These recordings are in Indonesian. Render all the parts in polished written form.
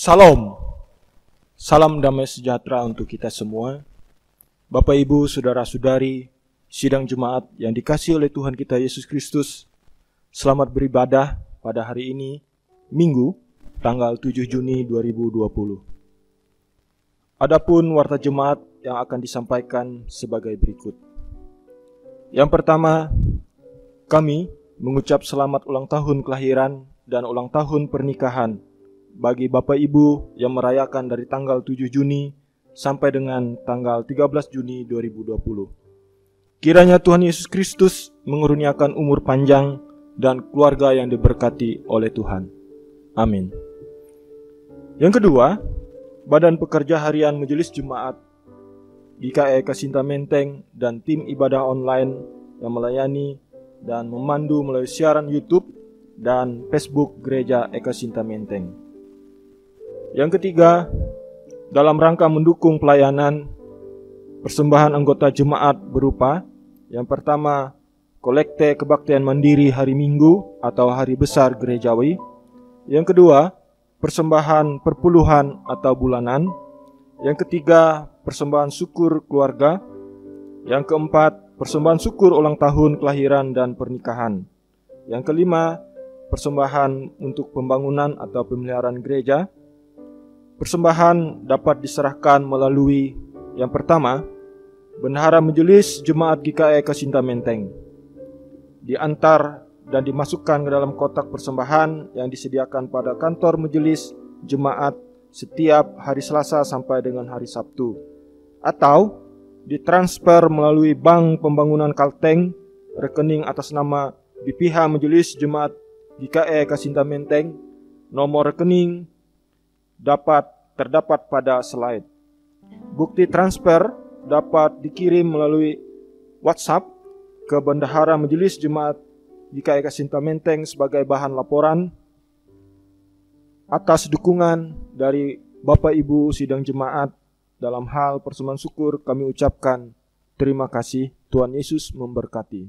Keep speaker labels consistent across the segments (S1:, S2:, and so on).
S1: Salam. Salam damai sejahtera untuk kita semua. Bapak, Ibu, Saudara-saudari, sidang jemaat yang dikasihi oleh Tuhan kita Yesus Kristus. Selamat beribadah pada hari ini, Minggu, tanggal 7 Juni 2020. Adapun warta jemaat yang akan disampaikan sebagai berikut. Yang pertama, kami mengucap selamat ulang tahun kelahiran dan ulang tahun pernikahan bagi Bapak Ibu yang merayakan dari tanggal 7 Juni sampai dengan tanggal 13 Juni 2020. Kiranya Tuhan Yesus Kristus mengurniakan umur panjang dan keluarga yang diberkati oleh Tuhan. Amin. Yang kedua, Badan Pekerja Harian Majelis Jemaat GKE Kasinta Menteng dan tim ibadah online yang melayani dan memandu melalui siaran YouTube dan Facebook Gereja Ekasinta Menteng. Yang ketiga, dalam rangka mendukung pelayanan, persembahan anggota jemaat berupa yang pertama, kolekte kebaktian mandiri hari Minggu atau hari besar gerejawi. Yang kedua, persembahan perpuluhan atau bulanan. Yang ketiga, persembahan syukur keluarga. Yang keempat, persembahan syukur ulang tahun kelahiran dan pernikahan. Yang kelima, persembahan untuk pembangunan atau pemeliharaan gereja. Persembahan dapat diserahkan melalui yang pertama, Bendahara Majelis Jemaat GKE Kasinta Menteng. Diantar dan dimasukkan ke dalam kotak persembahan yang disediakan pada kantor majelis jemaat setiap hari Selasa sampai dengan hari Sabtu. Atau ditransfer melalui Bank Pembangunan Kalteng, rekening atas nama BPH Majelis Jemaat GKE Kasinta Menteng. Nomor rekening terdapat pada slide. Bukti transfer dapat dikirim melalui WhatsApp ke Bendahara Majelis Jemaat GKE Kasinta Menteng sebagai bahan laporan. Atas dukungan dari Bapak Ibu sidang jemaat dalam hal persembahan syukur, kami ucapkan terima kasih. Tuhan Yesus memberkati.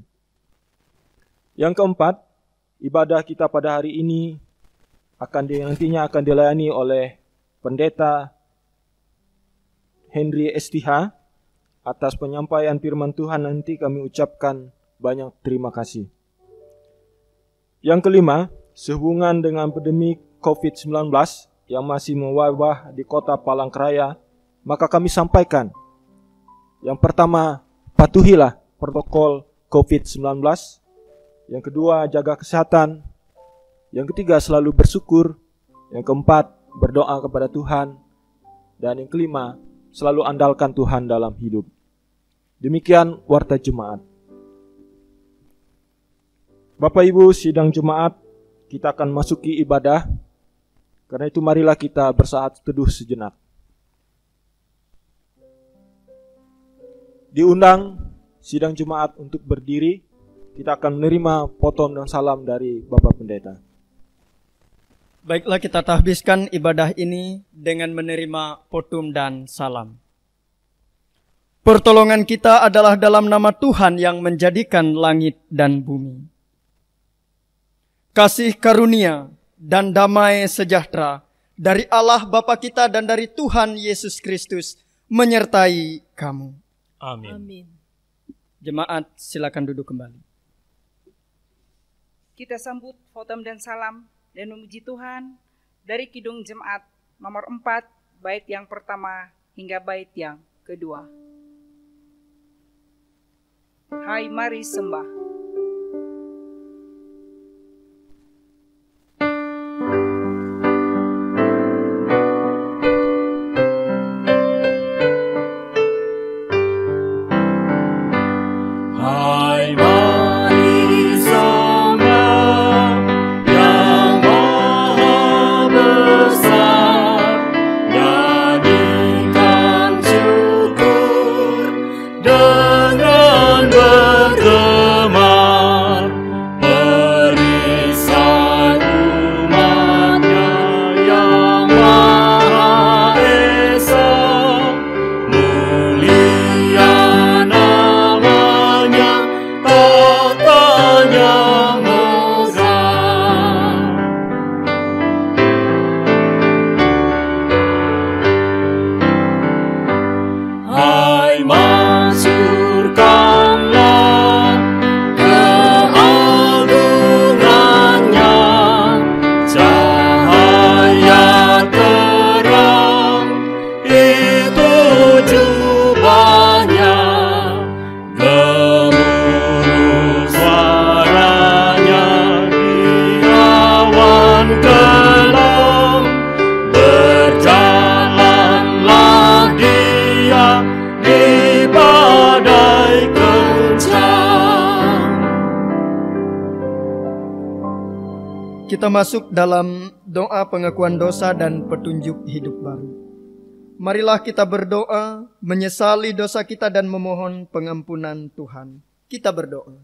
S1: Yang keempat, ibadah kita pada hari ini nantinya akan dilayani oleh Pendeta Henry STH. Atas penyampaian firman Tuhan nanti kami ucapkan banyak terima kasih. Yang kelima, sehubungan dengan pandemi COVID-19 yang masih mewabah di kota Palangkaraya, maka kami sampaikan. Yang pertama, patuhilah protokol COVID-19. Yang kedua, jaga kesehatan. Yang ketiga, selalu bersyukur. Yang keempat, berdoa kepada Tuhan. Dan yang kelima, selalu andalkan Tuhan dalam hidup. Demikian warta jemaat. Bapak Ibu sidang jemaat, kita akan masuki ibadah. Karena itu marilah kita bersaat teduh sejenak. Diundang sidang jemaat untuk berdiri. Kita akan menerima potong dan salam dari Bapak Pendeta.
S2: Baiklah, kita tahbiskan ibadah ini dengan menerima potum dan salam. Pertolongan kita adalah dalam nama Tuhan yang menjadikan langit dan bumi. Kasih karunia dan damai sejahtera dari Allah Bapa kita dan dari Tuhan Yesus Kristus menyertai kamu.
S3: Amin.
S4: Amin.
S2: Jemaat, silakan duduk kembali.
S4: Kita sambut potom dan salam dan memuji Tuhan dari Kidung Jemaat nomor 4, bait yang pertama hingga bait yang kedua. Hai, mari sembah.
S3: Dengan bergema
S2: Kita masuk dalam doa pengakuan dosa dan petunjuk hidup baru. Marilah kita berdoa, menyesali dosa kita dan memohon pengampunan Tuhan. Kita berdoa.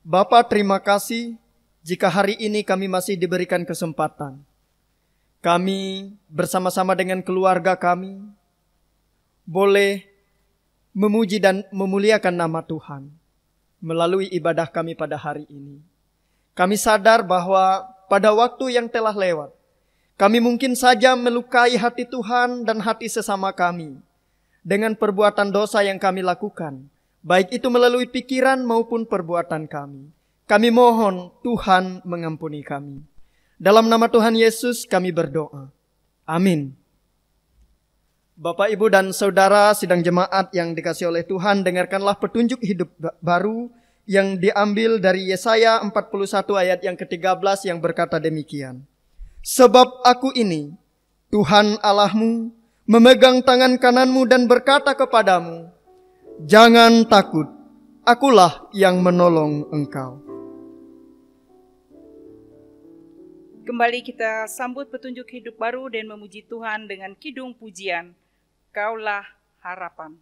S2: Bapa, terima kasih jika hari ini kami masih diberikan kesempatan. Kami bersama-sama dengan keluarga kami boleh memuji dan memuliakan nama Tuhan melalui ibadah kami pada hari ini. Kami sadar bahwa pada waktu yang telah lewat, kami mungkin saja melukai hati Tuhan dan hati sesama kami dengan perbuatan dosa yang kami lakukan, baik itu melalui pikiran maupun perbuatan kami. Kami mohon Tuhan mengampuni kami. Dalam nama Tuhan Yesus kami berdoa. Amin. Bapak, Ibu, dan Saudara sidang jemaat yang dikasihi oleh Tuhan, dengarkanlah petunjuk hidup baru yang diambil dari Yesaya 41 ayat yang ke-13 yang berkata demikian. Sebab aku ini, Tuhan Allahmu, memegang tangan kananmu dan berkata kepadamu, jangan takut, akulah yang menolong engkau.
S4: Kembali kita sambut petunjuk hidup baru dan memuji Tuhan dengan kidung pujian, Kaulah Harapan.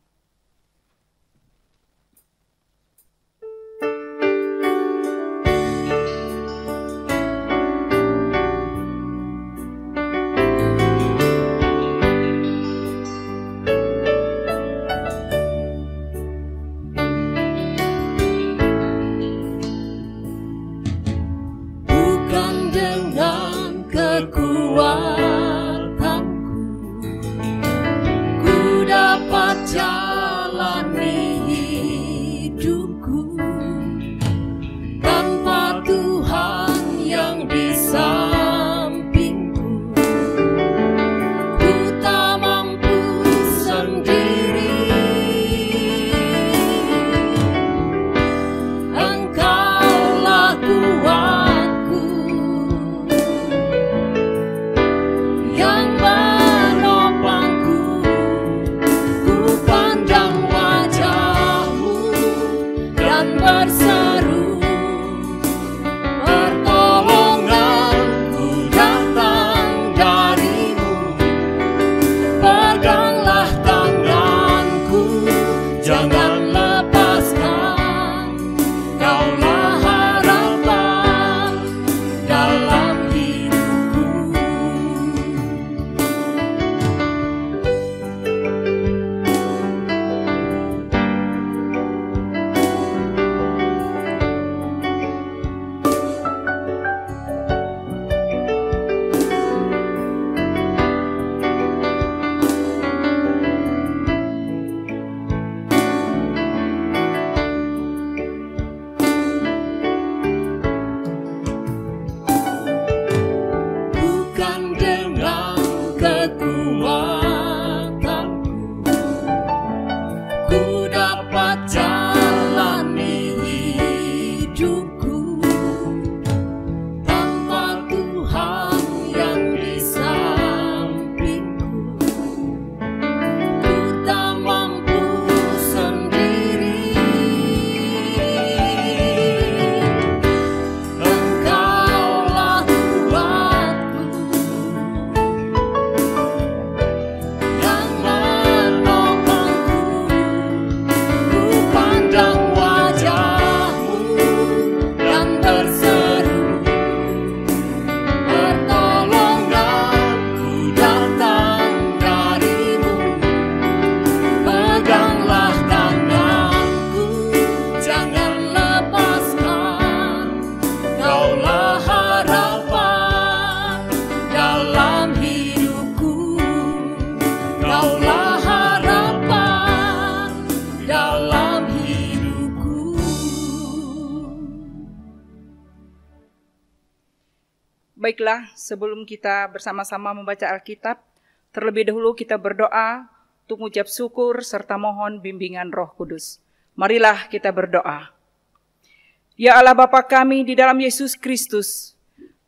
S4: Baiklah, sebelum kita bersama-sama membaca Alkitab, terlebih dahulu kita berdoa untuk mengucap syukur serta mohon bimbingan Roh Kudus. Marilah kita berdoa. Ya Allah Bapa kami di dalam Yesus Kristus,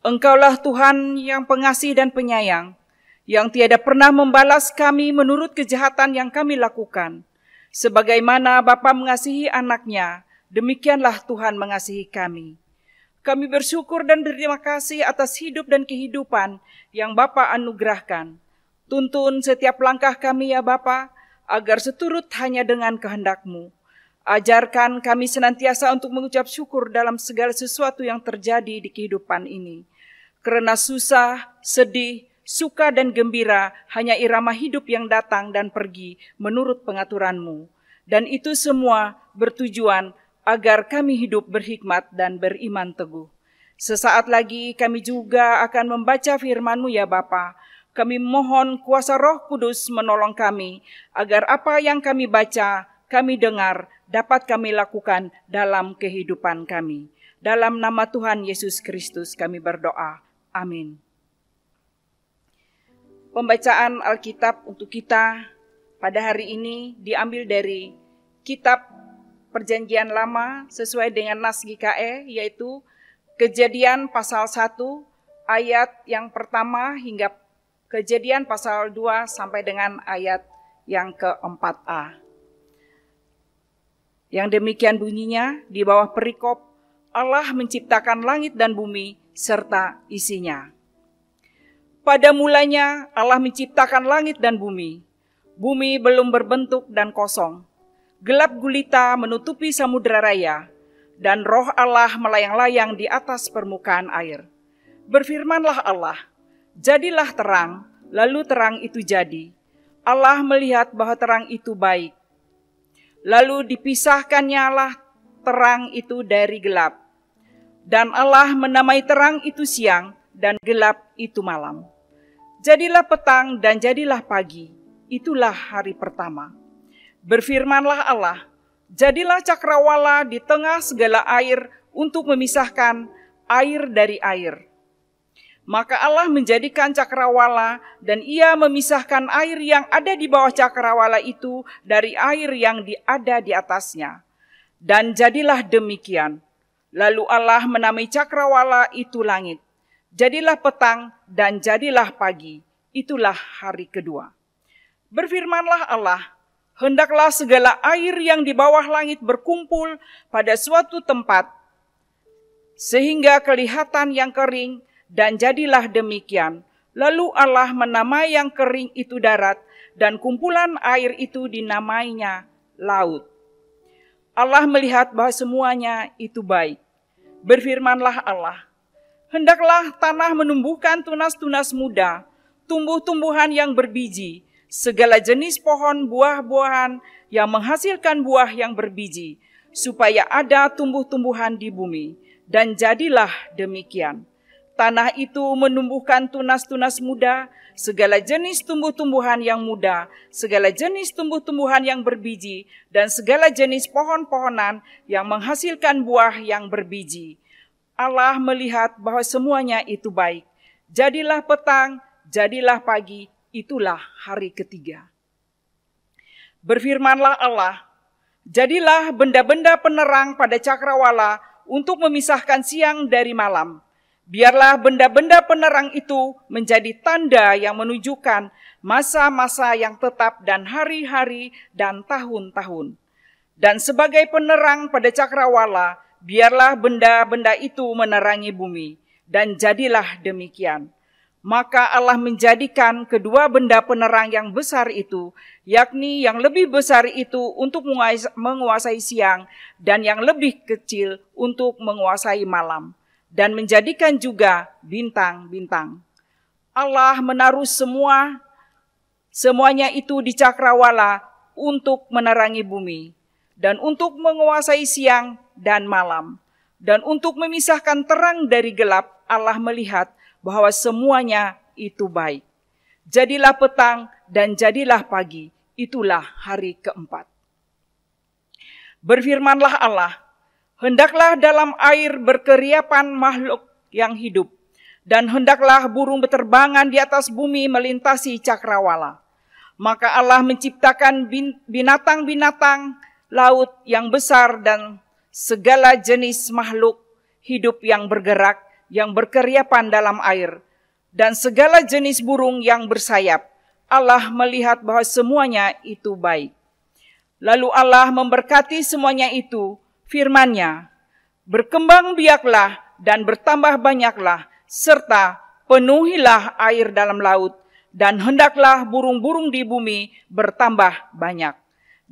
S4: Engkaulah Tuhan yang pengasih dan penyayang, yang tiada pernah membalas kami menurut kejahatan yang kami lakukan. Sebagaimana Bapa mengasihi anaknya, demikianlah Tuhan mengasihi kami. Kami bersyukur dan berterima kasih atas hidup dan kehidupan yang Bapa anugerahkan. Tuntun setiap langkah kami ya Bapa, agar seturut hanya dengan kehendak-Mu. Ajarkan kami senantiasa untuk mengucap syukur dalam segala sesuatu yang terjadi di kehidupan ini. Karena susah, sedih, suka dan gembira hanya irama hidup yang datang dan pergi menurut pengaturan-Mu. Dan itu semua bertujuan agar kami hidup berhikmat dan beriman teguh. Sesaat lagi kami juga akan membaca firman-Mu ya Bapa. Kami mohon kuasa Roh Kudus menolong kami, agar apa yang kami baca, kami dengar, dapat kami lakukan dalam kehidupan kami. Dalam nama Tuhan Yesus Kristus kami berdoa. Amin. Pembacaan Alkitab untuk kita pada hari ini diambil dari kitab Perjanjian Lama sesuai dengan nas GKE, yaitu Kejadian pasal 1 ayat yang pertama hingga Kejadian pasal 2 sampai dengan ayat yang ke-4a. Yang demikian bunyinya, di bawah perikop, Allah menciptakan langit dan bumi serta isinya. Pada mulanya Allah menciptakan langit dan bumi. Bumi belum berbentuk dan kosong. Gelap gulita menutupi samudera raya, dan roh Allah melayang-layang di atas permukaan air. Berfirmanlah Allah, jadilah terang, lalu terang itu jadi. Allah melihat bahwa terang itu baik. Lalu dipisahkannyalah terang itu dari gelap. Dan Allah menamai terang itu siang, dan gelap itu malam. Jadilah petang dan jadilah pagi, itulah hari pertama. Berfirmanlah Allah, jadilah cakrawala di tengah segala air untuk memisahkan air dari air. Maka Allah menjadikan cakrawala dan ia memisahkan air yang ada di bawah cakrawala itu dari air yang ada di atasnya. Dan jadilah demikian. Lalu Allah menamai cakrawala itu langit. Jadilah petang dan jadilah pagi. Itulah hari kedua. Berfirmanlah Allah, hendaklah segala air yang di bawah langit berkumpul pada suatu tempat, sehingga kelihatan yang kering, dan jadilah demikian. Lalu Allah menamai yang kering itu darat, dan kumpulan air itu dinamainya laut. Allah melihat bahwa semuanya itu baik. Berfirmanlah Allah, hendaklah tanah menumbuhkan tunas-tunas muda, tumbuh-tumbuhan yang berbiji, segala jenis pohon buah-buahan yang menghasilkan buah yang berbiji, supaya ada tumbuh-tumbuhan di bumi. Dan jadilah demikian. Tanah itu menumbuhkan tunas-tunas muda, segala jenis tumbuh-tumbuhan yang muda, segala jenis tumbuh-tumbuhan yang berbiji, dan segala jenis pohon-pohonan yang menghasilkan buah yang berbiji. Allah melihat bahwa semuanya itu baik. Jadilah petang, jadilah pagi, itulah hari ketiga. Berfirmanlah Allah, jadilah benda-benda penerang pada cakrawala untuk memisahkan siang dari malam. Biarlah benda-benda penerang itu menjadi tanda yang menunjukkan masa-masa yang tetap dan hari-hari dan tahun-tahun. Dan sebagai penerang pada cakrawala, biarlah benda-benda itu menerangi bumi. Dan jadilah demikian. Maka Allah menjadikan kedua benda penerang yang besar itu, yakni yang lebih besar itu untuk menguasai siang, dan yang lebih kecil untuk menguasai malam. Dan menjadikan juga bintang-bintang. Allah menaruh semuanya itu di cakrawala untuk menerangi bumi, dan untuk menguasai siang dan malam, dan untuk memisahkan terang dari gelap. Allah melihat bahwa semuanya itu baik. Jadilah petang dan jadilah pagi, itulah hari keempat. Berfirmanlah Allah, hendaklah dalam air berkeriapan makhluk yang hidup, dan hendaklah burung beterbangan di atas bumi melintasi cakrawala. Maka Allah menciptakan binatang-binatang laut yang besar dan segala jenis makhluk hidup yang bergerak, yang berkeriapan dalam air, dan segala jenis burung yang bersayap. Allah melihat bahwa semuanya itu baik. Lalu Allah memberkati semuanya itu, firman-Nya, berkembang biaklah dan bertambah banyaklah, serta penuhilah air dalam laut, dan hendaklah burung-burung di bumi bertambah banyak.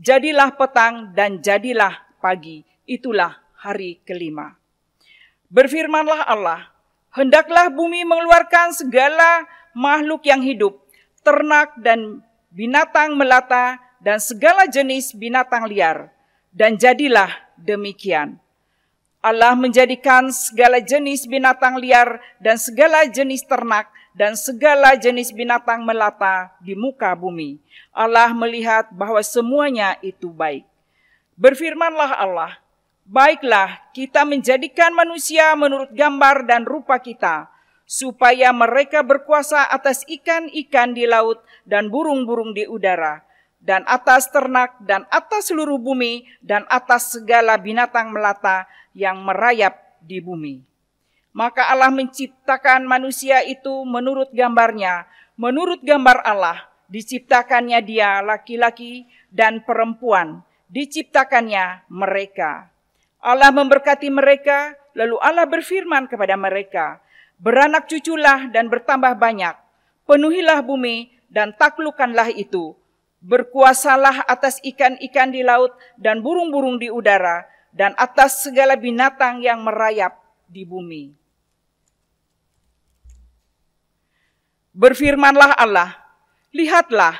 S4: Jadilah petang dan jadilah pagi, itulah hari kelima. Berfirmanlah Allah, hendaklah bumi mengeluarkan segala makhluk yang hidup, ternak dan binatang melata, dan segala jenis binatang liar. Dan jadilah demikian. Allah menjadikan segala jenis binatang liar dan segala jenis ternak dan segala jenis binatang melata di muka bumi. Allah melihat bahwa semuanya itu baik. Berfirmanlah Allah, baiklah kita menjadikan manusia menurut gambar dan rupa kita, supaya mereka berkuasa atas ikan-ikan di laut dan burung-burung di udara, dan atas ternak, dan atas seluruh bumi, dan atas segala binatang melata yang merayap di bumi. Maka Allah menciptakan manusia itu menurut gambarnya, menurut gambar Allah, diciptakannya dia laki-laki dan perempuan, diciptakannya mereka. Allah memberkati mereka, lalu Allah berfirman kepada mereka, beranak cuculah dan bertambah banyak, penuhilah bumi dan taklukkanlah itu. Berkuasalah atas ikan-ikan di laut dan burung-burung di udara, dan atas segala binatang yang merayap di bumi. Berfirmanlah Allah, lihatlah,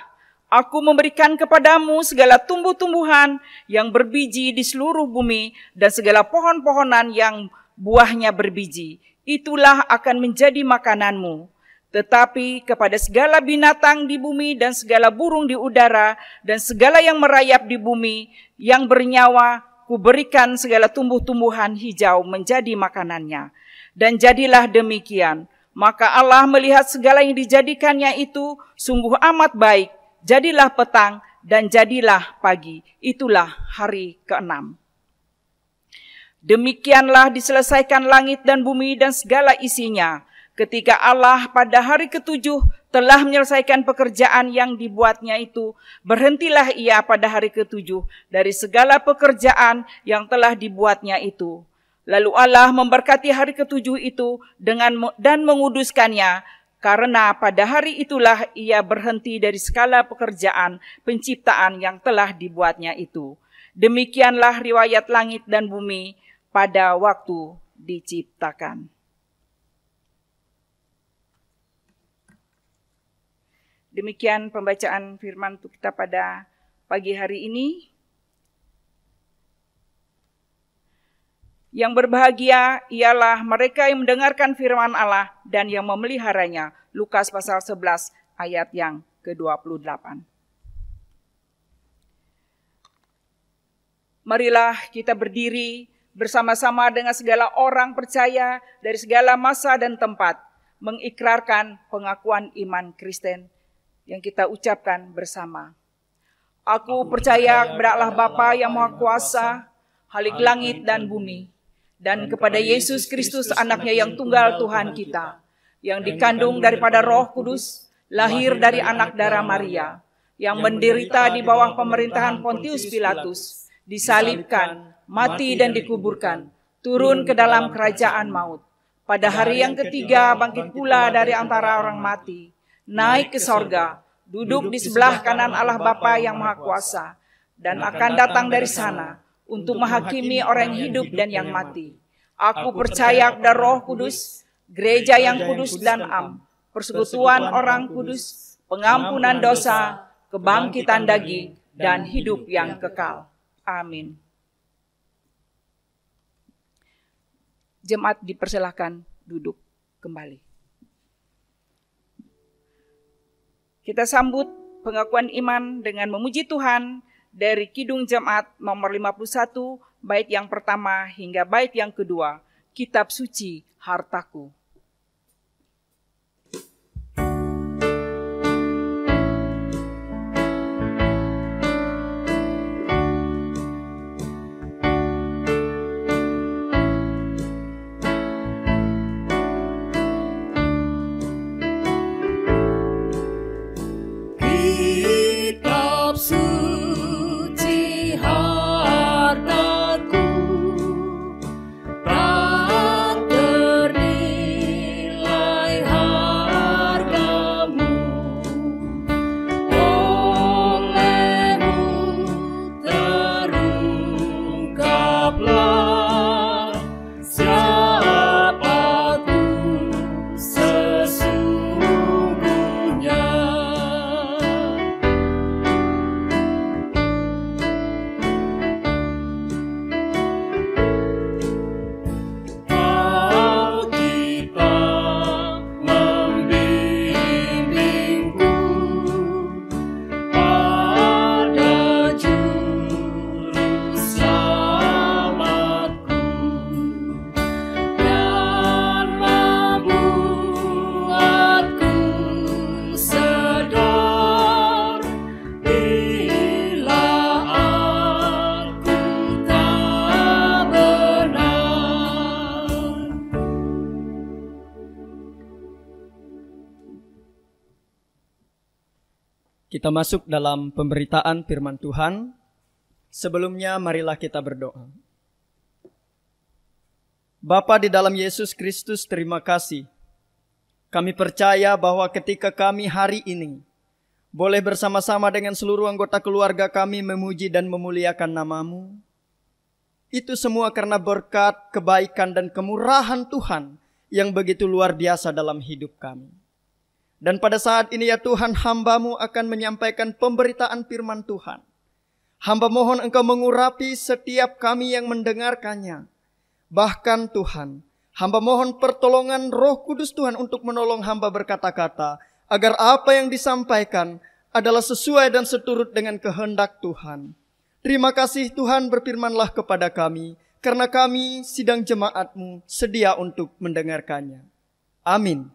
S4: aku memberikan kepadamu segala tumbuh-tumbuhan yang berbiji di seluruh bumi, dan segala pohon-pohonan yang buahnya berbiji. Itulah akan menjadi makananmu. Tetapi kepada segala binatang di bumi dan segala burung di udara dan segala yang merayap di bumi yang bernyawa, kuberikan segala tumbuh-tumbuhan hijau menjadi makanannya. Dan jadilah demikian. Maka Allah melihat segala yang dijadikannya itu sungguh amat baik. Jadilah petang dan jadilah pagi. Itulah hari ke-6. Demikianlah diselesaikan langit dan bumi dan segala isinya. Ketika Allah pada hari ke-7 telah menyelesaikan pekerjaan yang dibuatnya itu, berhentilah ia pada hari ke-7 dari segala pekerjaan yang telah dibuatnya itu. Lalu Allah memberkati hari ke-7 itu dan menguduskannya, karena pada hari itulah ia berhenti dari segala pekerjaan penciptaan yang telah dibuatnya itu. Demikianlah riwayat langit dan bumi pada waktu diciptakan. Demikian pembacaan firman untuk kita pada pagi hari ini. Yang berbahagia ialah mereka yang mendengarkan firman Allah dan yang memeliharanya. Lukas pasal 11 ayat yang ke-28. Marilah kita berdiri bersama-sama dengan segala orang percaya dari segala masa dan tempat, mengikrarkan pengakuan iman Kristen yang kita ucapkan bersama. Aku percaya kepada Allah Bapa yang Maha Kuasa, Khalik langit dan bumi, dan kepada Yesus Kristus anaknya yang tunggal Tuhan kita, yang dikandung daripada Roh Kudus, lahir dari anak darah Maria, yang menderita di bawah pemerintahan Pontius Pilatus, disalibkan, mati dan dikuburkan, turun ke dalam kerajaan maut. Pada hari yang ketiga bangkit pula dari antara orang mati, naik ke sorga, duduk di sebelah kanan Allah Bapa yang Maha Kuasa, dan akan datang dari sana untuk menghakimi orang yang hidup dan yang mati. Aku percaya kepada Roh Kudus, gereja yang kudus dan am, persekutuan orang kudus, pengampunan dosa, kebangkitan daging, dan hidup yang kekal. Amin. Jemaat dipersilahkan duduk kembali. Kita sambut pengakuan iman dengan memuji Tuhan dari Kidung Jemaat nomor 51, bait yang pertama hingga bait yang kedua, Kitab Suci Hartaku.
S3: Hartaku,
S2: Kita masuk dalam pemberitaan firman Tuhan. Sebelumnya marilah kita berdoa. Bapa di dalam Yesus Kristus, terima kasih. Kami percaya bahwa ketika kami hari ini boleh bersama-sama dengan seluruh anggota keluarga kami memuji dan memuliakan nama-Mu, itu semua karena berkat, kebaikan, dan kemurahan Tuhan yang begitu luar biasa dalam hidup kami. Dan pada saat ini ya Tuhan, hamba-Mu akan menyampaikan pemberitaan firman Tuhan. Hamba mohon Engkau mengurapi setiap kami yang mendengarkannya. Bahkan Tuhan, hamba mohon pertolongan Roh Kudus Tuhan untuk menolong hamba berkata-kata, agar apa yang disampaikan adalah sesuai dan seturut dengan kehendak Tuhan. Terima kasih Tuhan, berfirmanlah kepada kami, karena kami sidang jemaat-Mu sedia untuk mendengarkannya. Amin.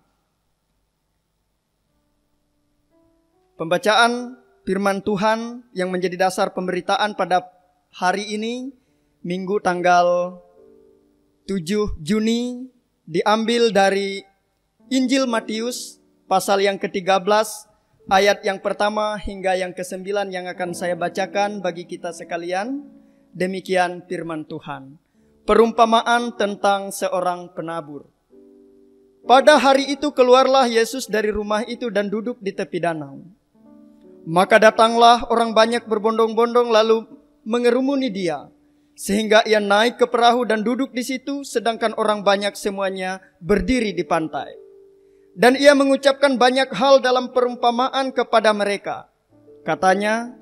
S2: Pembacaan firman Tuhan yang menjadi dasar pemberitaan pada hari ini, Minggu tanggal 7 Juni, diambil dari Injil Matius pasal yang ke-13, ayat yang pertama hingga yang ke-9 yang akan saya bacakan bagi kita sekalian. Demikian firman Tuhan. Perumpamaan tentang seorang penabur. Pada hari itu keluarlah Yesus dari rumah itu dan duduk di tepi danau. Maka datanglah orang banyak berbondong-bondong lalu mengerumuni dia, sehingga ia naik ke perahu dan duduk di situ, sedangkan orang banyak semuanya berdiri di pantai. Dan ia mengucapkan banyak hal dalam perumpamaan kepada mereka. Katanya,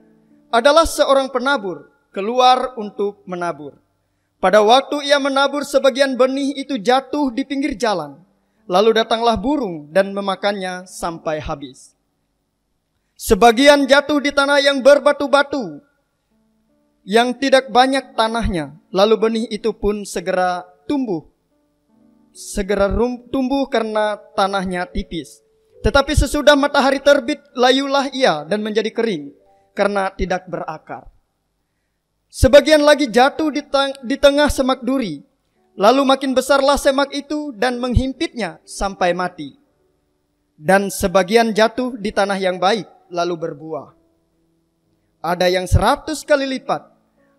S2: adalah seorang penabur keluar untuk menabur. Pada waktu ia menabur, sebagian benih itu jatuh di pinggir jalan. Lalu datanglah burung dan memakannya sampai habis. Sebagian jatuh di tanah yang berbatu-batu, yang tidak banyak tanahnya. Lalu benih itu pun segera tumbuh karena tanahnya tipis. Tetapi sesudah matahari terbit, layulah ia dan menjadi kering, karena tidak berakar. Sebagian lagi jatuh di tengah semak duri. Lalu makin besarlah semak itu dan menghimpitnya sampai mati. Dan sebagian jatuh di tanah yang baik, lalu berbuah. Ada yang 100 kali lipat,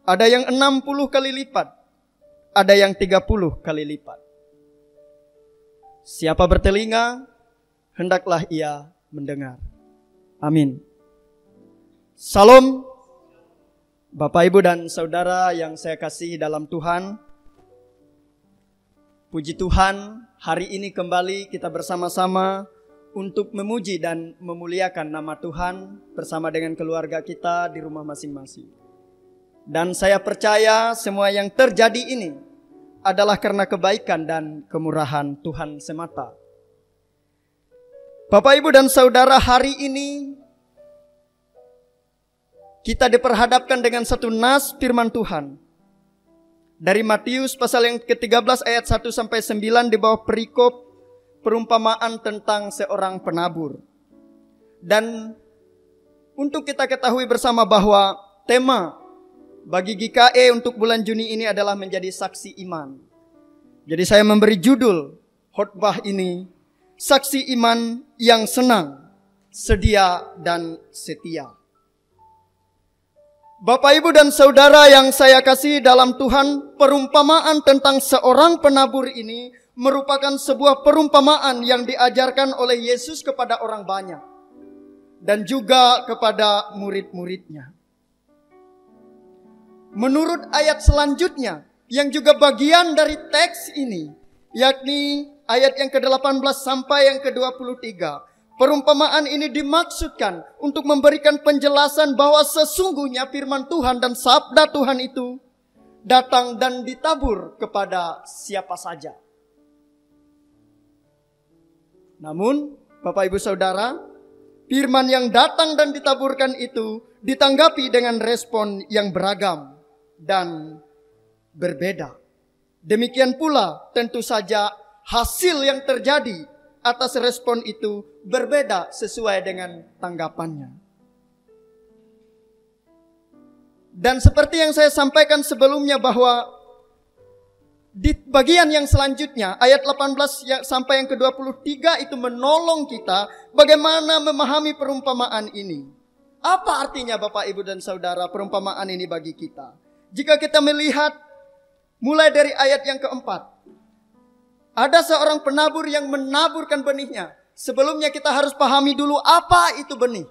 S2: ada yang 60 kali lipat, ada yang 30 kali lipat. Siapa bertelinga, hendaklah ia mendengar. Amin. Salam, Bapak, Ibu, dan Saudara yang saya kasihi dalam Tuhan. Puji Tuhan, hari ini kembali kita bersama-sama untuk memuji dan memuliakan nama Tuhan bersama dengan keluarga kita di rumah masing-masing. Dan saya percaya semua yang terjadi ini adalah karena kebaikan dan kemurahan Tuhan semata. Bapak, Ibu, dan Saudara, hari ini kita diperhadapkan dengan satu nas firman Tuhan. Dari Matius pasal yang ke-13 ayat 1-9 di bawah perikop perumpamaan tentang seorang penabur. Dan untuk kita ketahui bersama bahwa tema bagi GKE untuk bulan Juni ini adalah menjadi saksi iman. Jadi saya memberi judul khotbah ini, Saksi Iman yang Senang, Sedia dan Setia. Bapak, Ibu, dan Saudara yang saya kasih dalam Tuhan, perumpamaan tentang seorang penabur ini merupakan sebuah perumpamaan yang diajarkan oleh Yesus kepada orang banyak dan juga kepada murid-muridnya. Menurut ayat selanjutnya yang juga bagian dari teks ini, yakni ayat yang ke-18 sampai yang ke-23, perumpamaan ini dimaksudkan untuk memberikan penjelasan bahwa sesungguhnya firman Tuhan dan sabda Tuhan itu datang dan ditabur kepada siapa saja. Namun, Bapak, Ibu, Saudara, firman yang datang dan ditaburkan itu ditanggapi dengan respon yang beragam dan berbeda. Demikian pula tentu saja hasil yang terjadi atas respon itu berbeda sesuai dengan tanggapannya. Dan seperti yang saya sampaikan sebelumnya bahwa di bagian yang selanjutnya, ayat 18 sampai yang ke-23 itu menolong kita bagaimana memahami perumpamaan ini. Apa artinya Bapak, Ibu, dan Saudara perumpamaan ini bagi kita? Jika kita melihat mulai dari ayat yang keempat. Ada seorang penabur yang menaburkan benihnya. Sebelumnya kita harus pahami dulu apa itu benih.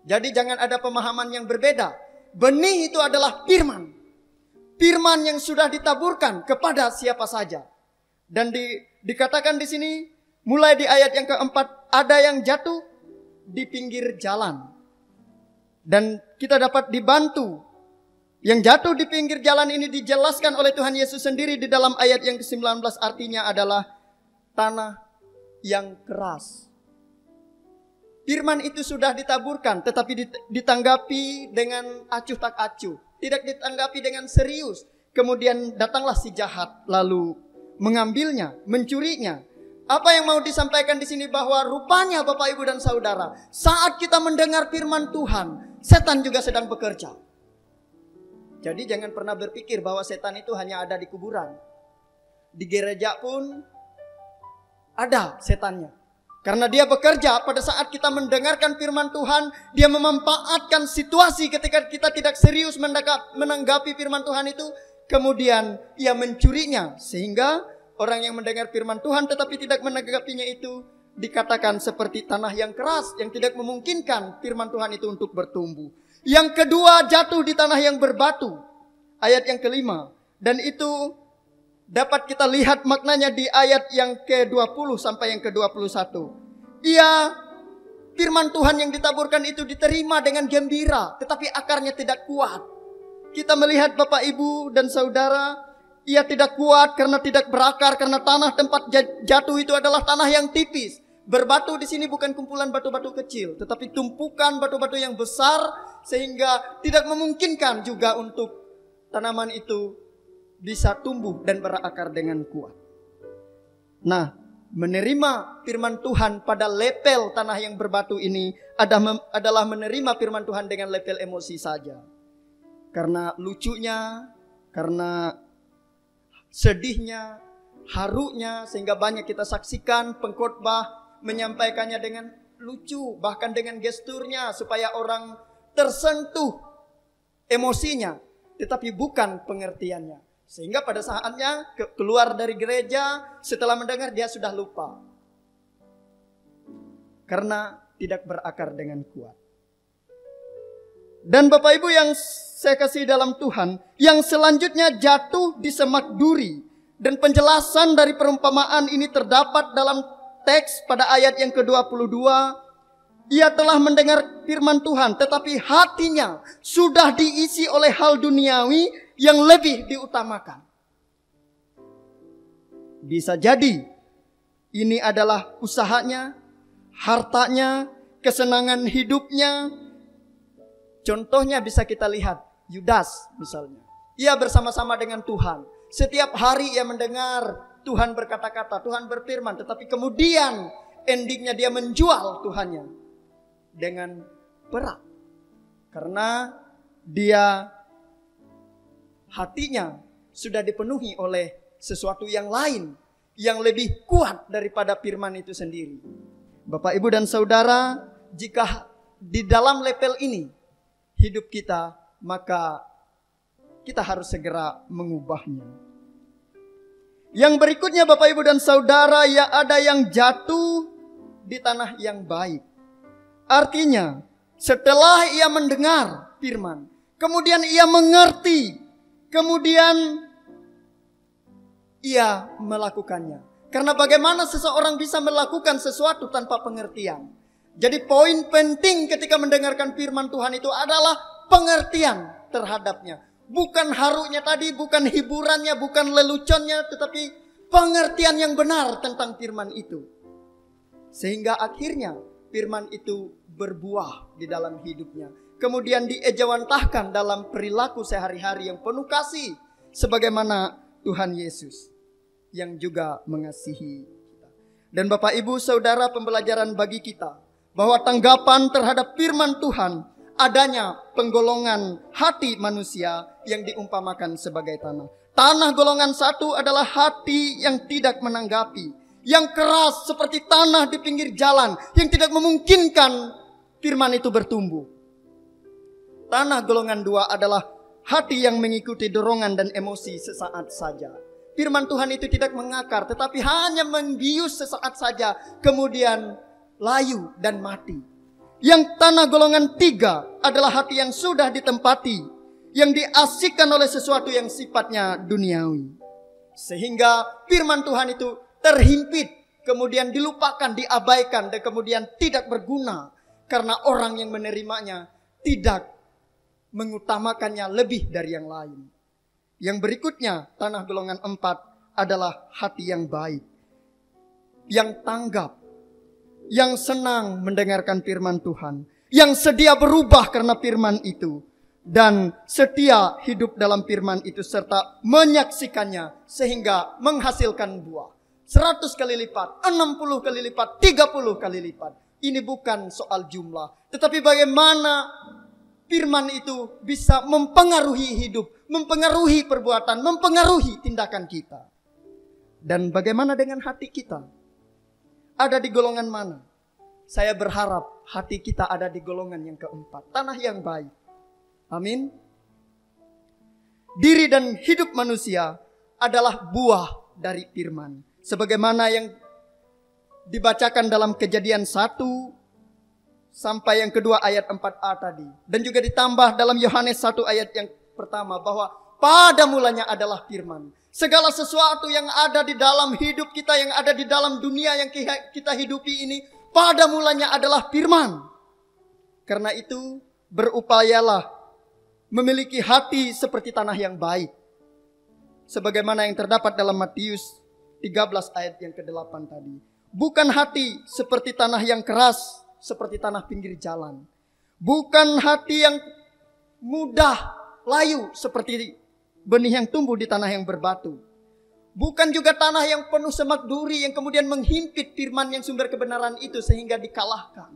S2: Jadi jangan ada pemahaman yang berbeda. Benih itu adalah firman. Firman yang sudah ditaburkan kepada siapa saja. Dan dikatakan di sini, mulai di ayat yang keempat, ada yang jatuh di pinggir jalan. Dan kita dapat dibantu. Yang jatuh di pinggir jalan ini dijelaskan oleh Tuhan Yesus sendiri di dalam ayat yang ke-19, artinya adalah tanah yang keras. Firman itu sudah ditaburkan, tetapi ditanggapi dengan acuh tak acuh. Tidak ditanggapi dengan serius. Kemudian datanglah si jahat, lalu mengambilnya, mencurinya. Apa yang mau disampaikan di sini bahwa rupanya Bapak, Ibu, dan Saudara, saat kita mendengar firman Tuhan, setan juga sedang bekerja. Jadi jangan pernah berpikir bahwa setan itu hanya ada di kuburan. Di gereja pun ada setannya. Karena dia bekerja pada saat kita mendengarkan firman Tuhan, dia memanfaatkan situasi ketika kita tidak serius menanggapi firman Tuhan itu, kemudian ia mencurinya. Sehingga orang yang mendengar firman Tuhan tetapi tidak menanggapinya itu dikatakan seperti tanah yang keras yang tidak memungkinkan firman Tuhan itu untuk bertumbuh. Yang kedua, jatuh di tanah yang berbatu. Ayat yang kelima. Dan itu dapat kita lihat maknanya di ayat yang ke-20 sampai yang ke-21. Firman Tuhan yang ditaburkan itu diterima dengan gembira, tetapi akarnya tidak kuat. Kita melihat Bapak, Ibu, dan Saudara, ia tidak kuat karena tidak berakar, karena tanah tempat jatuh itu adalah tanah yang tipis. Berbatu di sini bukan kumpulan batu-batu kecil, tetapi tumpukan batu-batu yang besar, sehingga tidak memungkinkan juga untuk tanaman itu bisa tumbuh dan berakar dengan kuat. Nah, menerima firman Tuhan pada level tanah yang berbatu ini adalah menerima firman Tuhan dengan level emosi saja. Karena lucunya, karena sedihnya, harunya, sehingga banyak kita saksikan pengkhotbah menyampaikannya dengan lucu, bahkan dengan gesturnya supaya orang tersentuh emosinya, tetapi bukan pengertiannya. Sehingga pada saatnya keluar dari gereja, setelah mendengar dia sudah lupa. Karena tidak berakar dengan kuat. Dan Bapak, Ibu, yang saya kasih dalam Tuhan, yang selanjutnya jatuh di semak duri. Dan penjelasan dari perumpamaan ini terdapat dalam teks pada ayat yang ke-22. Ia telah mendengar firman Tuhan, tetapi hatinya sudah diisi oleh hal duniawi yang lebih diutamakan. Bisa jadi ini adalah usahanya, hartanya, kesenangan hidupnya. Contohnya bisa kita lihat Yudas misalnya. Ia bersama-sama dengan Tuhan. Setiap hari ia mendengar Tuhan berkata-kata, Tuhan berfirman, tetapi kemudian endingnya dia menjual Tuhannya dengan perak. Karena dia hatinya sudah dipenuhi oleh sesuatu yang lain, yang lebih kuat daripada firman itu sendiri. Bapak, Ibu, dan Saudara, jika di dalam level ini hidup kita, maka kita harus segera mengubahnya. Yang berikutnya Bapak, Ibu, dan Saudara, ya ada yang jatuh di tanah yang baik. Artinya setelah ia mendengar firman, kemudian ia mengerti, kemudian ia melakukannya. Karena bagaimana seseorang bisa melakukan sesuatu tanpa pengertian? Jadi poin penting ketika mendengarkan firman Tuhan itu adalah pengertian terhadapnya. Bukan harunya tadi, bukan hiburannya, bukan leluconnya, tetapi pengertian yang benar tentang firman itu. Sehingga akhirnya firman itu berbuah di dalam hidupnya. Kemudian diejawantahkan dalam perilaku sehari-hari yang penuh kasih. Sebagaimana Tuhan Yesus yang juga mengasihi kita. Dan Bapak, Ibu, Saudara, pembelajaran bagi kita bahwa tanggapan terhadap firman Tuhan adanya penggolongan hati manusia yang diumpamakan sebagai tanah. Tanah golongan satu adalah hati yang tidak menanggapi, yang keras seperti tanah di pinggir jalan, yang tidak memungkinkan firman itu bertumbuh. Tanah golongan 2 adalah hati yang mengikuti dorongan dan emosi sesaat saja. Firman Tuhan itu tidak mengakar, tetapi hanya membius sesaat saja, kemudian layu dan mati. Yang tanah golongan 3 adalah hati yang sudah ditempati, yang diasikkan oleh sesuatu yang sifatnya duniawi. Sehingga firman Tuhan itu terhimpit, kemudian dilupakan, diabaikan, dan kemudian tidak berguna. Karena orang yang menerimanya tidak mengutamakannya lebih dari yang lain. Yang berikutnya, tanah golongan 4 adalah hati yang baik, yang tanggap, yang senang mendengarkan firman Tuhan, yang sedia berubah karena firman itu, dan setia hidup dalam firman itu serta menyaksikannya sehingga menghasilkan buah 100 kali lipat, 60 kali lipat, 30 kali lipat. Ini bukan soal jumlah, tetapi bagaimana firman itu bisa mempengaruhi hidup, mempengaruhi perbuatan, mempengaruhi tindakan kita. Dan bagaimana dengan hati kita? Ada di golongan mana? Saya berharap hati kita ada di golongan yang keempat, tanah yang baik. Amin. Diri dan hidup manusia adalah buah dari firman. Sebagaimana yang dibacakan dalam Kejadian 1 sampai yang kedua ayat 4a tadi. Dan juga ditambah dalam Yohanes 1 ayat yang pertama bahwa pada mulanya adalah firman. Segala sesuatu yang ada di dalam hidup kita, yang ada di dalam dunia yang kita hidupi ini, pada mulanya adalah firman. Karena itu berupayalah memiliki hati seperti tanah yang baik. Sebagaimana yang terdapat dalam Matius 13 ayat yang ke-8 tadi. Bukan hati seperti tanah yang keras, seperti tanah pinggir jalan. Bukan hati yang mudah layu seperti benih yang tumbuh di tanah yang berbatu. Bukan juga tanah yang penuh semak duri yang kemudian menghimpit firman yang sumber kebenaran itu sehingga dikalahkan.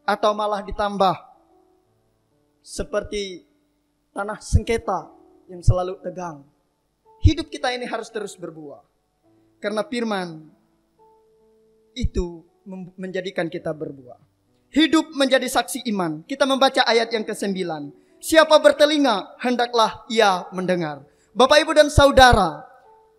S2: Atau malah ditambah seperti tanah sengketa yang selalu tegang. Hidup kita ini harus terus berbuah. Karena firman itu menjadikan kita berbuah. Hidup menjadi saksi iman. Kita membaca ayat yang ke-9. Siapa bertelinga, hendaklah ia mendengar. Bapak, Ibu, dan Saudara,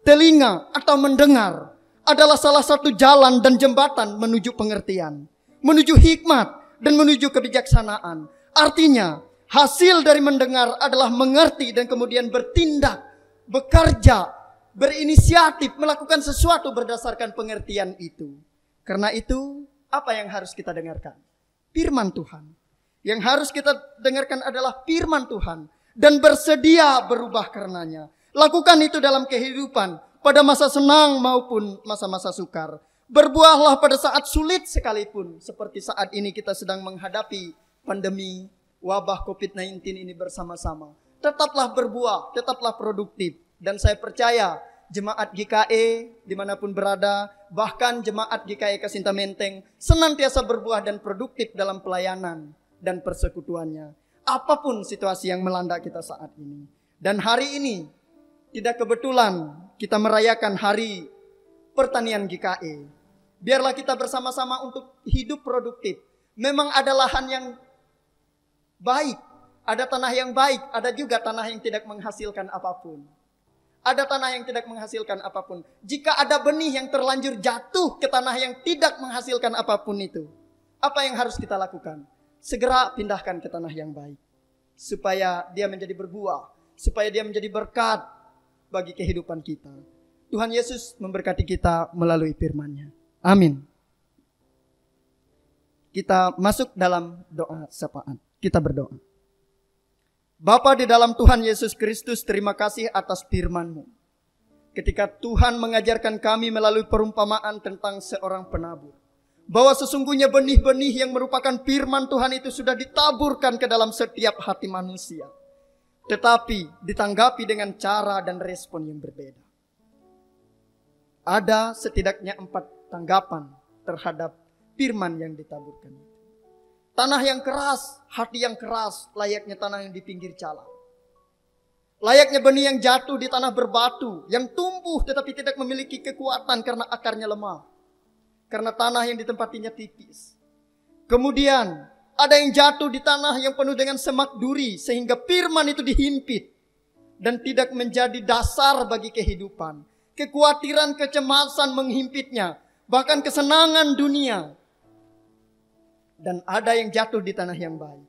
S2: telinga atau mendengar adalah salah satu jalan dan jembatan menuju pengertian, menuju hikmat, dan menuju kebijaksanaan. Artinya, hasil dari mendengar adalah mengerti dan kemudian bertindak, bekerja, berinisiatif, melakukan sesuatu berdasarkan pengertian itu. Karena itu, apa yang harus kita dengarkan? Firman Tuhan. Yang harus kita dengarkan adalah firman Tuhan. Dan bersedia berubah karenanya. Lakukan itu dalam kehidupan. Pada masa senang maupun masa-masa sukar. Berbuahlah pada saat sulit sekalipun. Seperti saat ini kita sedang menghadapi pandemi wabah COVID-19 ini bersama-sama. Tetaplah berbuah, tetaplah produktif. Dan saya percaya jemaat GKE dimanapun berada, bahkan jemaat GKE Kasinta Menteng senantiasa berbuah dan produktif dalam pelayanan dan persekutuannya. Apapun situasi yang melanda kita saat ini. Dan hari ini tidak kebetulan kita merayakan hari pertanian GKE. Biarlah kita bersama-sama untuk hidup produktif. Memang ada lahan yang baik, ada tanah yang baik, ada juga tanah yang tidak menghasilkan apapun. Ada tanah yang tidak menghasilkan apapun. Jika ada benih yang terlanjur jatuh ke tanah yang tidak menghasilkan apapun itu, apa yang harus kita lakukan? Segera pindahkan ke tanah yang baik. Supaya dia menjadi berbuah. Supaya dia menjadi berkat bagi kehidupan kita. Tuhan Yesus memberkati kita melalui firman-Nya. Amin. Kita masuk dalam doa syafaat. Kita berdoa. Bapa di dalam Tuhan Yesus Kristus, terima kasih atas firman-Mu. Ketika Tuhan mengajarkan kami melalui perumpamaan tentang seorang penabur. Bahwa sesungguhnya benih-benih yang merupakan firman Tuhan itu sudah ditaburkan ke dalam setiap hati manusia. Tetapi ditanggapi dengan cara dan respon yang berbeda. Ada setidaknya 4 tanggapan terhadap firman yang ditaburkan. Tanah yang keras, hati yang keras, layaknya tanah yang di pinggir jalan. Layaknya benih yang jatuh di tanah berbatu, yang tumbuh tetapi tidak memiliki kekuatan karena akarnya lemah. Karena tanah yang ditempatinya tipis. Kemudian ada yang jatuh di tanah yang penuh dengan semak duri sehingga firman itu dihimpit dan tidak menjadi dasar bagi kehidupan. Kekhawatiran, kecemasan menghimpitnya, bahkan kesenangan dunia. Dan ada yang jatuh di tanah yang baik.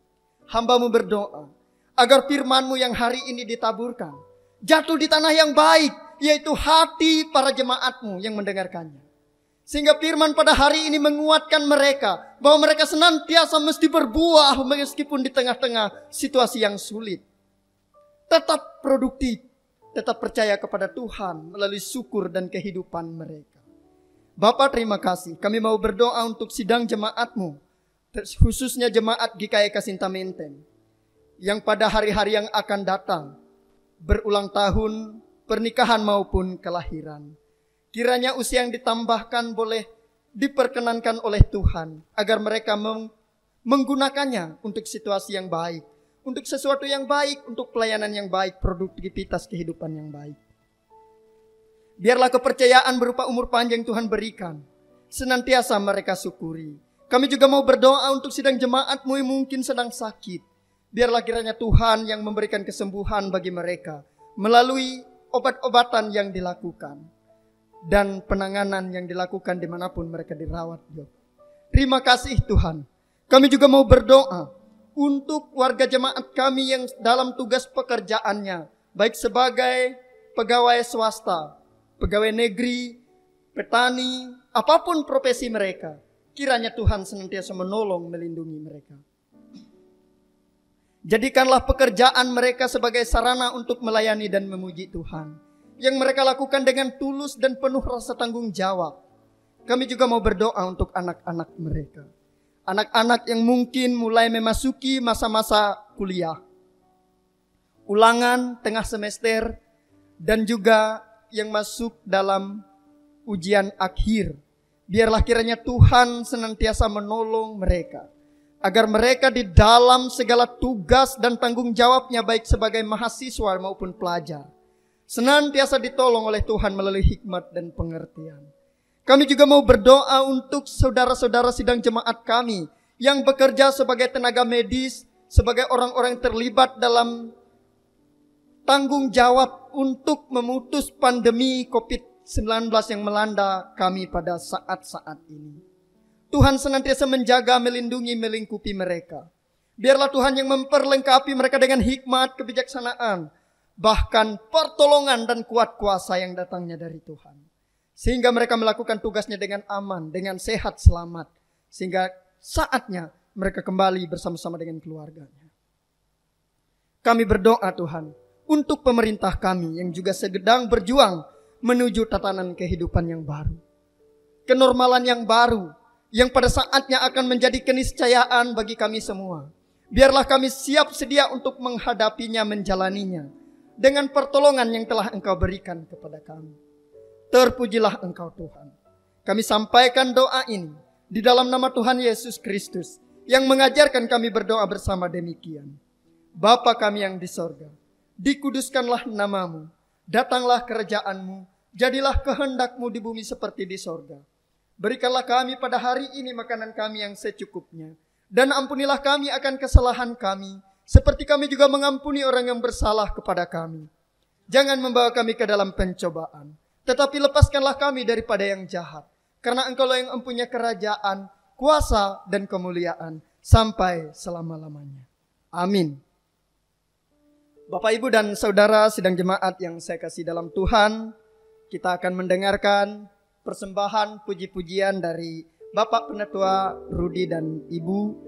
S2: Hamba-Mu berdoa agar firman-Mu yang hari ini ditaburkan jatuh di tanah yang baik, yaitu hati para jemaat-Mu yang mendengarkannya. Sehingga firman pada hari ini menguatkan mereka bahwa mereka senantiasa mesti berbuah meskipun di tengah-tengah situasi yang sulit. Tetap produktif, tetap percaya kepada Tuhan melalui syukur dan kehidupan mereka. Bapa, terima kasih. Kami mau berdoa untuk sidang jemaat-Mu, khususnya jemaat GKI Kasintamenten, yang pada hari-hari yang akan datang berulang tahun pernikahan maupun kelahiran. Kiranya usia yang ditambahkan boleh diperkenankan oleh Tuhan agar mereka menggunakannya untuk situasi yang baik, untuk sesuatu yang baik, untuk pelayanan yang baik, produktivitas kehidupan yang baik. Biarlah kepercayaan berupa umur panjang Tuhan berikan, senantiasa mereka syukuri. Kami juga mau berdoa untuk sidang jemaat-Mu yang mungkin sedang sakit. Biarlah kiranya Tuhan yang memberikan kesembuhan bagi mereka melalui obat-obatan yang dilakukan dan penanganan yang dilakukan dimanapun mereka dirawat. Terima kasih Tuhan. Kami juga mau berdoa untuk warga jemaat kami yang dalam tugas pekerjaannya, baik sebagai pegawai swasta, pegawai negeri, petani, apapun profesi mereka. Kiranya Tuhan senantiasa menolong, melindungi mereka. Jadikanlah pekerjaan mereka sebagai sarana untuk melayani dan memuji Tuhan, yang mereka lakukan dengan tulus dan penuh rasa tanggung jawab. Kami juga mau berdoa untuk anak-anak mereka. Anak-anak yang mungkin mulai memasuki masa-masa kuliah, ulangan tengah semester, dan juga yang masuk dalam ujian akhir. Biarlah kiranya Tuhan senantiasa menolong mereka, agar mereka di dalam segala tugas dan tanggung jawabnya baik sebagai mahasiswa maupun pelajar, senantiasa ditolong oleh Tuhan melalui hikmat dan pengertian. Kami juga mau berdoa untuk saudara-saudara sidang jemaat kami yang bekerja sebagai tenaga medis, sebagai orang-orang yang terlibat dalam tanggung jawab untuk memutus pandemi COVID-19 yang melanda kami pada saat-saat ini. Tuhan senantiasa menjaga, melindungi, melingkupi mereka. Biarlah Tuhan yang memperlengkapi mereka dengan hikmat, kebijaksanaan, bahkan pertolongan dan kuat kuasa yang datangnya dari Tuhan. Sehingga mereka melakukan tugasnya dengan aman, dengan sehat, selamat. Sehingga saatnya mereka kembali bersama-sama dengan keluarganya. Kami berdoa Tuhan untuk pemerintah kami yang juga sedang berjuang menuju tatanan kehidupan yang baru. Kenormalan yang baru yang pada saatnya akan menjadi keniscayaan bagi kami semua. Biarlah kami siap sedia untuk menghadapinya, menjalaninya dengan pertolongan yang telah Engkau berikan kepada kami. Terpujilah Engkau Tuhan. Kami sampaikan doa ini di dalam nama Tuhan Yesus Kristus yang mengajarkan kami berdoa bersama demikian. Bapa kami yang di sorga, dikuduskanlah nama-Mu, datanglah kerajaan-Mu, jadilah kehendak-Mu di bumi seperti di sorga. Berikanlah kami pada hari ini makanan kami yang secukupnya, dan ampunilah kami akan kesalahan kami, seperti kami juga mengampuni orang yang bersalah kepada kami. Jangan membawa kami ke dalam pencobaan, tetapi lepaskanlah kami daripada yang jahat. Karena Engkau-lah yang mempunyai kerajaan, kuasa, dan kemuliaan sampai selama-lamanya. Amin. Bapak, Ibu, dan Saudara sidang jemaat yang saya kasih dalam Tuhan, kita akan mendengarkan persembahan puji-pujian dari Bapak Penatua Rudi dan Ibu.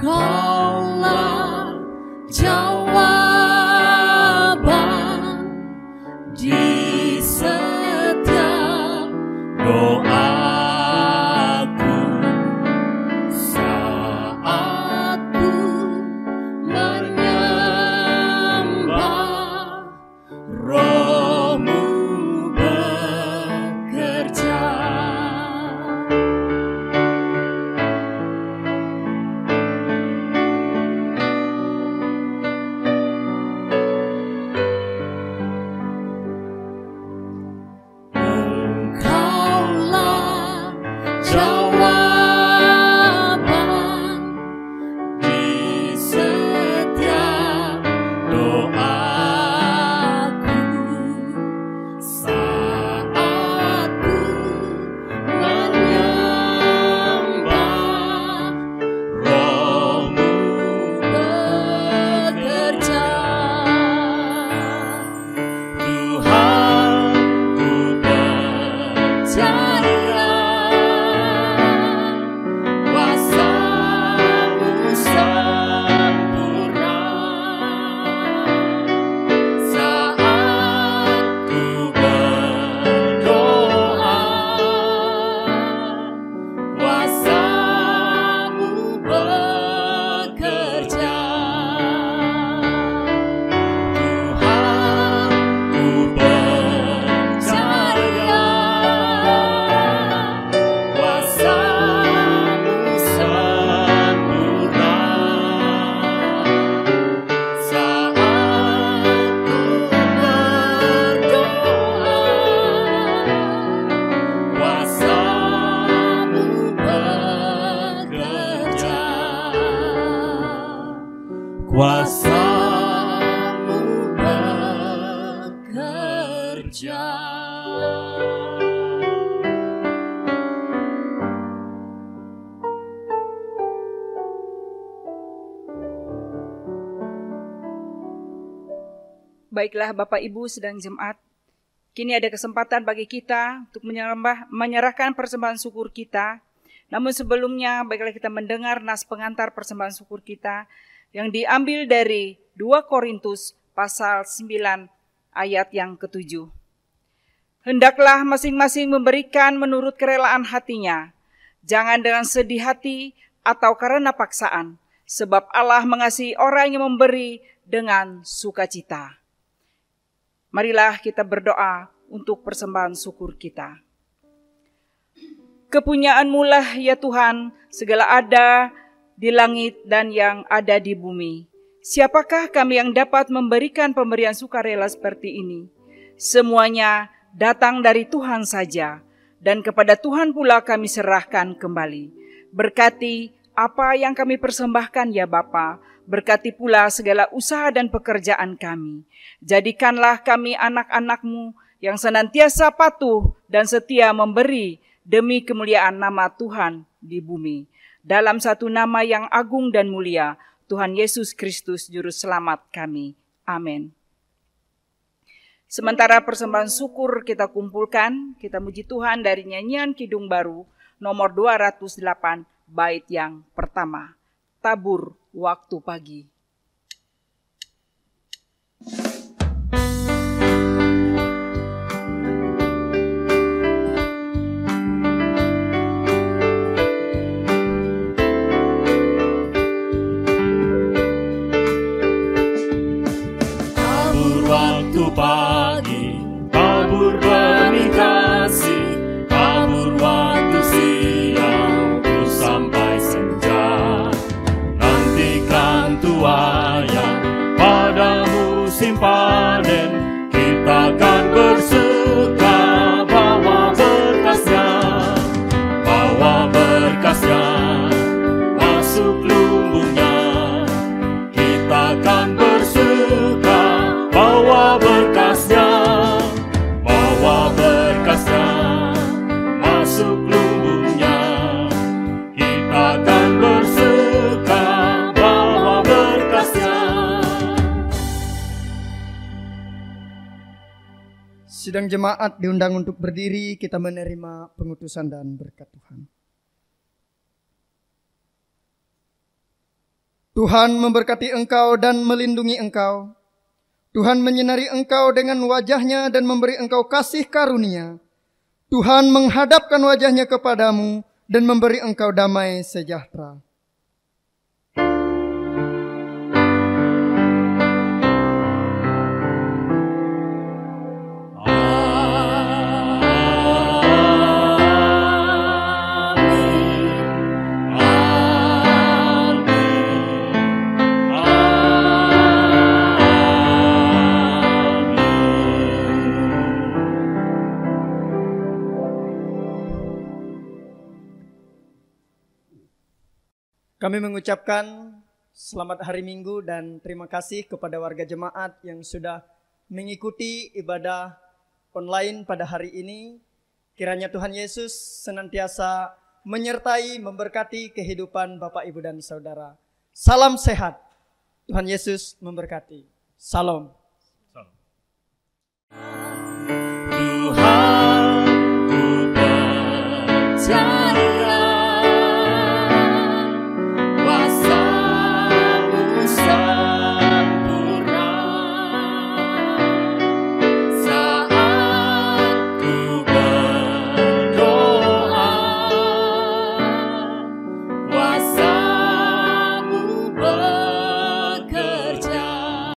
S3: Engkaulah jawaban di setiap doaku saat ku kuasa-Mu bekerja.
S4: Baiklah Bapak Ibu sedang jemaat, kini ada kesempatan bagi kita untuk menyerahkan persembahan syukur kita. Namun sebelumnya, baiklah kita mendengar nas pengantar persembahan syukur kita yang diambil dari 2 Korintus pasal 9 ayat yang ke-7. Hendaklah masing-masing memberikan menurut kerelaan hatinya, jangan dengan sedih hati atau karena paksaan, sebab Allah mengasihi orang yang memberi dengan sukacita. Marilah kita berdoa untuk persembahan syukur kita. Kepunyaan-Mu lah ya Tuhan, segala ada di langit dan yang ada di bumi. Siapakah kami yang dapat memberikan pemberian sukarela seperti ini? Semuanya datang dari Tuhan saja, dan kepada Tuhan pula kami serahkan kembali. Berkati apa yang kami persembahkan ya Bapa, berkati pula segala usaha dan pekerjaan kami. Jadikanlah kami anak-anak-Mu yang senantiasa patuh dan setia memberi demi kemuliaan nama Tuhan di bumi. Dalam satu nama yang agung dan mulia, Tuhan Yesus Kristus Juru Selamat kami. Amin. Sementara persembahan syukur kita kumpulkan, kita muji Tuhan dari nyanyian Kidung Baru nomor 208 bait yang pertama. Tabur waktu pagi.
S3: Tabur waktu pagi, tabur benih kasih, tabur waktu siang terus sampai senja. Nantikan tuaian pada musim panen, kita akan bersuka bawa berkasnya, masuk lumbungnya. Kita akan bersuka bawa berkasnya, masuk lumbungnya. Kita akan bersuka bawa berkasnya.
S2: Sidang jemaat diundang untuk berdiri, kita menerima pengutusan dan berkat Tuhan. Tuhan memberkati engkau dan melindungi engkau. Tuhan menyinari engkau dengan wajah-Nya dan memberi engkau kasih karunia. Tuhan menghadapkan wajah-Nya kepadamu dan memberi engkau damai sejahtera. Kami mengucapkan selamat hari Minggu dan terima kasih kepada warga jemaat yang sudah mengikuti ibadah online pada hari ini. Kiranya Tuhan Yesus senantiasa menyertai, memberkati kehidupan Bapak, Ibu, dan Saudara. Salam sehat. Tuhan Yesus memberkati. Salam.
S3: Salam.